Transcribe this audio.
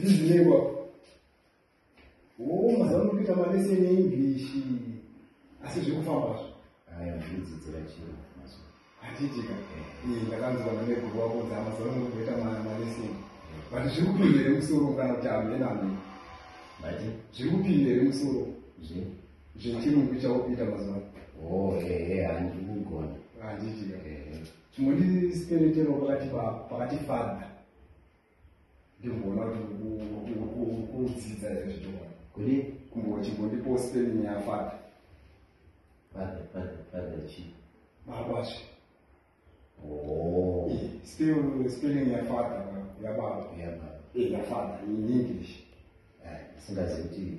Lengua. Oh, mas eu não fica mais nesse English. Assim, eu vou falar. Ah, eu vi dizer aqui, mas Atitika. E ngakanzi bona neguwa kodza mazona ngoita malesi. But zvikuphindire musoro kana kuti hambenani. bati Zvikuphindire musoro. zvi Zvechirungu chaupita mazuva. oh handikugona Atitika. Chimondisperetero pakati fadha. Ndimboona kuti kudzidza zvichona. kuri Chimbondipo spelling yafadha. pada chi Babasha. oh Still spelling yafadha yababa. yaba Yafadha in English. singazi kuti